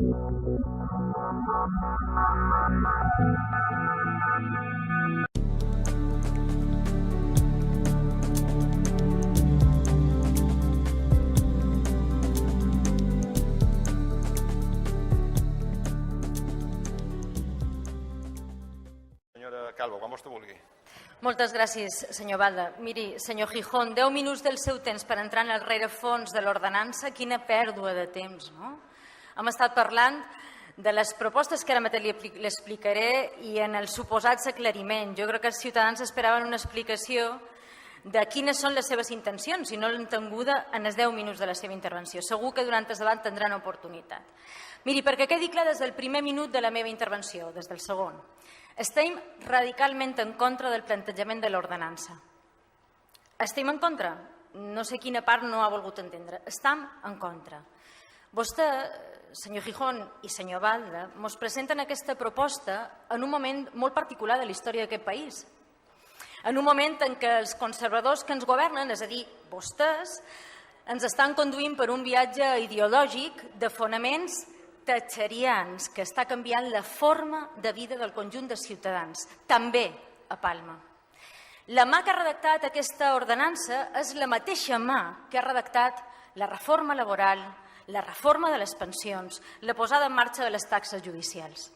Senyora Calvo, quan vostè vulgui. Moltes gràcies, senyor Balda. Miri, senyor Gijón, 10 minuts del seu temps per entrar en el rerefons de l'ordenança, quina pèrdua de temps, no? Hem estat parlant de les propostes que ara mateix li explicaré i en els suposats aclariments. Jo crec que els ciutadans esperaven una explicació de quines són les seves intencions i no l'han tinguda en els 10 minuts de la seva intervenció. Segur que durant el debat tindran oportunitat. Miri, perquè quedi clar des del primer minut de la meva intervenció, des del segon, estem radicalment en contra del plantejament de l'ordenança. Estem en contra? No sé quina part no ha volgut entendre. Estem en contra. Vostè, senyor Gijón i senyor Balda, ens presenten aquesta proposta en un moment molt particular de la història d'aquest país. En un moment en què els conservadors que ens governen, és a dir, vostès, ens estan conduint per un viatge ideològic de fonaments thatcherians que està canviant la forma de vida del conjunt de ciutadans, també a Palma. La mà que ha redactat aquesta ordenança és la mateixa mà que ha redactat la reforma laboral, la reforma de les pensions, la posada en marxa de les taxes judicials.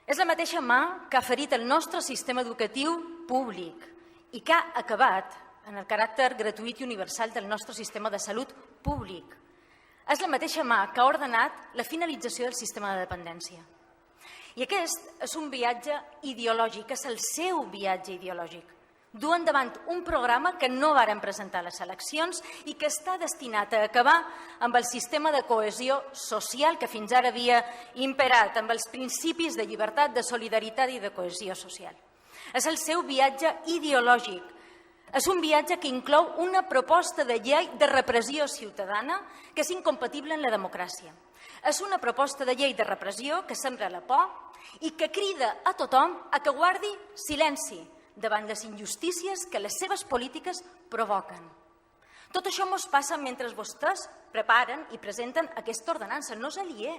És la mateixa mà que ha ferit el nostre sistema educatiu públic i que ha acabat en el caràcter gratuït i universal del nostre sistema de salut públic. És la mateixa mà que ha ordenat la finalització del sistema de dependència. I aquest és un viatge ideològic, és el seu viatge ideològic. Du endavant un programa que no varen presentar a les eleccions i que està destinat a acabar amb el sistema de cohesió social que fins ara havia imperat, amb els principis de llibertat, de solidaritat i de cohesió social. És el seu viatge ideològic. És un viatge que inclou una proposta de llei de repressió ciutadana que és incompatible amb la democràcia. És una proposta de llei de repressió que sembra la por i que crida a tothom a que guardi silenci davant les injustícies que les seves polítiques provoquen. Tot això ens passa mentre vostès preparen i presenten aquesta ordenança. No és aliè,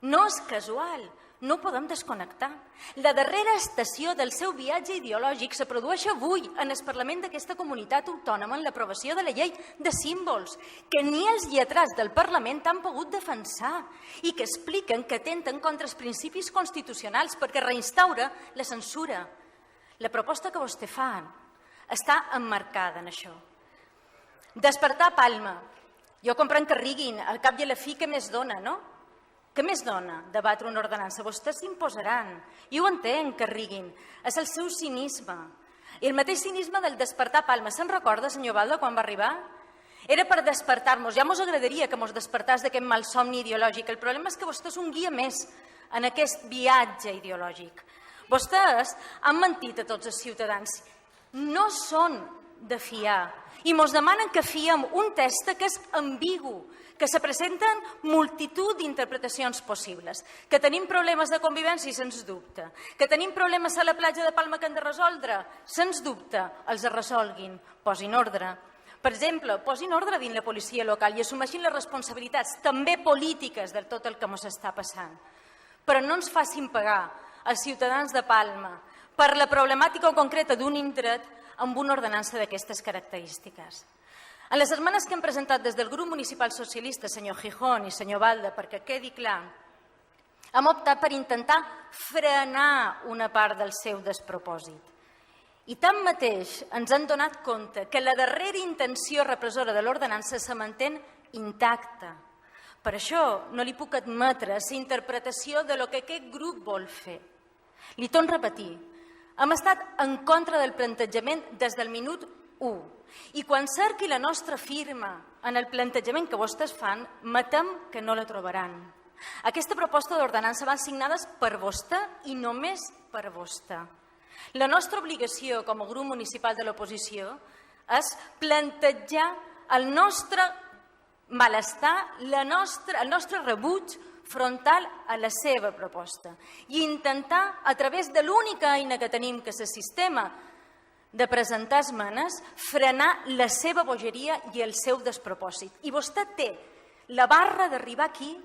no és casual, no podem desconnectar. La darrera estació del seu viatge ideològic se produeix avui en el Parlament d'aquesta comunitat autònoma en l'aprovació de la llei de símbols, que ni els lletrats del Parlament han pogut defensar i que expliquen que atenten contra els principis constitucionals perquè reinstaura la censura. La proposta que vostè fa està emmarcada en això. Despertar Palma. Jo comprenc que riguin, al cap i a la fi, què més dona, no? Què més dona debatre una ordenança? Vostès s'imposaran. I ho entenc, que riguin. És el seu cinisme. I el mateix cinisme del despertar Palma. Se'n recorda, senyor Balda, quan va arribar? Era per despertar-nos. Ja ens agradaria que ens despertàs d'aquest malsomni ideològic. El problema és que vostè és un guia més en aquest viatge ideològic. Vostès han mentit a tots els ciutadans. No són de fiar. I ens demanen que fiem un text que és ambigu, que se presenten multitud d'interpretacions possibles, que tenim problemes de convivència i se'ns dubta, que tenim problemes a la platja de Palma que hem de resoldre, se'ns dubta, els resolguin, posin ordre. Per exemple, posin ordre dins la policia local i assumeixin les responsabilitats, també polítiques, de tot el que ens està passant. Però no ens facin pagar als ciutadans de Palma per la problemàtica concreta d'un indret amb una ordenança d'aquestes característiques. En les esmenes que hem presentat des del grup municipal socialista, senyor Gijón i senyor Balda, perquè quedi clar, hem optat per intentar frenar una part del seu despropòsit. I tanmateix ens han donat compte que la darrera intenció repressora de l'ordenança se manté intacta. Per això no li puc admetre la interpretació de lo que aquest grup vol fer. Li torno a repetir, hem estat en contra del plantejament des del minut 1. I quan cerqui la nostra firma en el plantejament que vostès fan, matem que no la trobaran. Aquesta proposta d'ordenança va signada per vostè i només per vostè. La nostra obligació com a grup municipal de l'oposició és plantejar el nostre malestar, el nostre rebuig frontal a la seva proposta i intentar, a través de l'única eina que tenim, que és el sistema de presentar esmenes, frenar la seva bogeria i el seu despropòsit. I vostè té la barra d'arribar aquí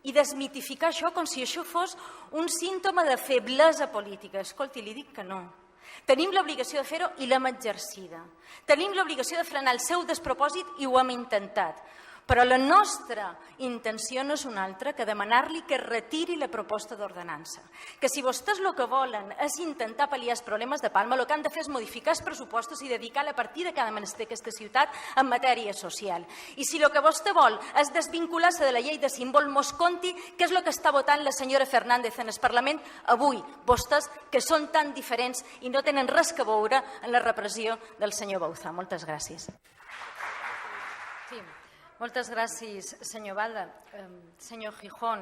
i desmitificar això com si això fos un símptoma de feblesa política. Escolti, li dic que no. Tenim l'obligació de fer-ho i l'hem exercida. Tenim l'obligació de frenar el seu despropòsit i ho hem intentat. Però la nostra intenció no és una altra que demanar-li que retiri la proposta d'ordenança. Que si vostès el que volen és intentar pal·liar els problemes de Palma, el que han de fer és modificar els pressupostos i dedicar la partida que ha de menester aquesta ciutat en matèria social. I si el que vostè vol és desvincular-se de la llei de símbol, mos conti què és el que està votant la senyora Fernández en el Parlament avui. Vostès que són tan diferents i no tenen res a veure en la repressió del senyor Bauzá. Moltes gràcies. Sí. Moltes gràcies, senyor Balda. Senyor Gijón,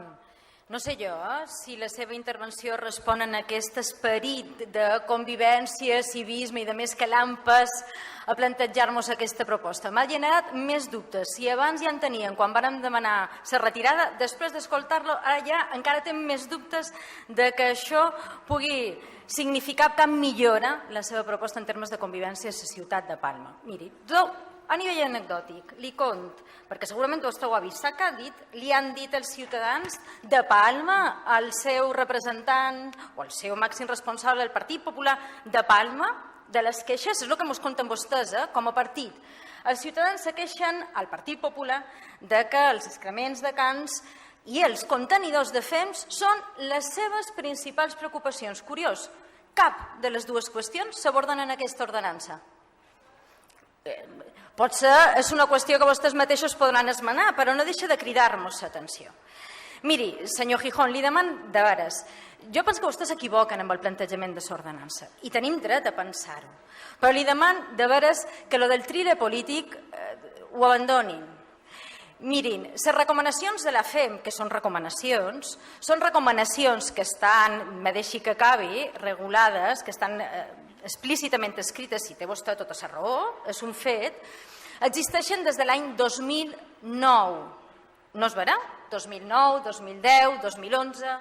no sé jo si la seva intervenció respon a aquest esperit de convivència, civisme i de més calampes a plantejar-nos aquesta proposta. M'ha generat més dubtes. Si abans ja en tenien quan vàrem demanar la retirada, després d'escoltar-lo, ara ja encara tenim més dubtes de que això pugui significar cap millora la seva proposta en termes de convivència a la ciutat de Palma. Miri, a nivell anecdòtic, li cont, perquè segurament vostè ho ha vist, que li han dit els ciutadans de Palma, al seu representant o al seu màxim responsable del Partit Popular de Palma, de les queixes, és el que ens conten vostès com a partit. Els ciutadans se queixen al Partit Popular de que els excrements de cans i els contenidors de fems són les seves principals preocupacions. Curiós, cap de les dues qüestions s'aborden en aquesta ordenança. Potser és una qüestió que vostès mateixos podran esmenar, però no deixa de cridar-nos l'atenció. Miri, senyor Gijón, li deman de veres. Jo penso que vostès s'equivoquen amb el plantejament de l'ordenança i tenim dret a pensar-ho. Però li deman de veres que lo del trile polític ho abandonin. Mirin, les recomanacions de la FEM, que són recomanacions que estan, me deixi que acabi, regulades, que estan explícitament escrites, si té vostè tota la raó, és un fet, existeixen des de l'any 2009. No és vera? 2009, 2010, 2011...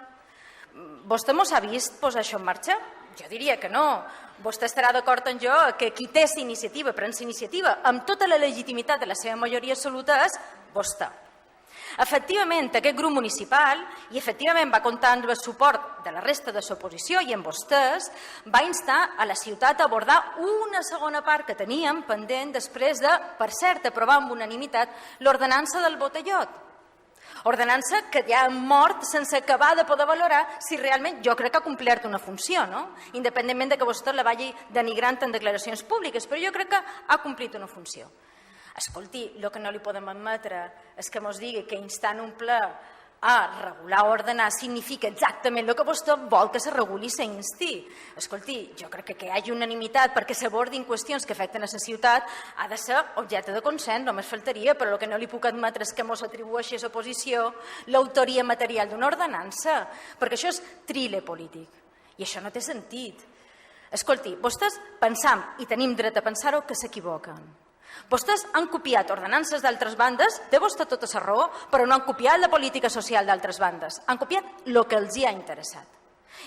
Vostè mos ha vist posar això en marxa? Jo diria que no. Vostè estarà d'acord amb jo que qui té iniciativa, prens iniciativa, amb tota la legitimitat de la seva majoria absoluta és vostè. Efectivament, aquest grup municipal, i efectivament va comptar amb el suport de la resta de l'oposició i amb vostès, va instar a la ciutat a abordar una segona part que teníem pendent després de, per cert, aprovar amb unanimitat l'ordenança del botellot. Ordenança que ja ha mort sense acabar de poder valorar si realment, jo crec que ha complert una funció, no? Independentment de que vostè la vagi denigrant en declaracions públiques, però jo crec que ha complit una funció. Escolti, el que no li podem admetre és que ens digui que instant un ple a regular o ordenar significa exactament el que vostè vol que se reguli i s'insti. Escolti, jo crec que hi hagi unanimitat perquè s'abordin qüestions que afecten a la ciutat ha de ser objecte de consens, només faltaria, però el que no li puc admetre és que ens atribueixi a l'oposició l'autoria material d'una ordenança, perquè això és trile polític i això no té sentit. Escolti, vostès pensam, i tenim dret a pensar-ho, que s'equivoquen. Vostès han copiat ordenances d'altres bandes, té vostè tota la raó, però no han copiat la política social d'altres bandes. Han copiat el que els hi ha interessat.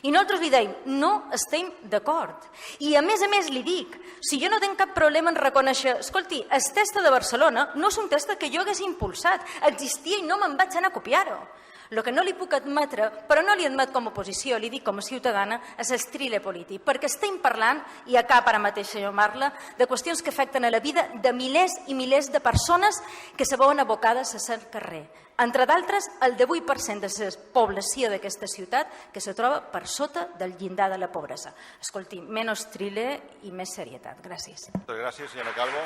I nosaltres li deim, no estem d'acord. I a més li dic, si jo no tinc cap problema en reconèixer, escolti, el testa de Barcelona no és un testa que jo hagués impulsat, existia i no me'n vaig anar a copiar-ho. El que no li puc admetre, però no li admet com a oposició, li dic com a ciutadana, és el trile polític, perquè estem parlant, i acá ara mateix, senyor Marla, de qüestions que afecten a la vida de milers i milers de persones que se veuen abocades a ser carrer. Entre d'altres, el 18% de la població d'aquesta ciutat que se troba per sota del llindar de la pobresa. Escolti, menys trile i més serietat. Gràcies. Gràcies, senyora Calvo.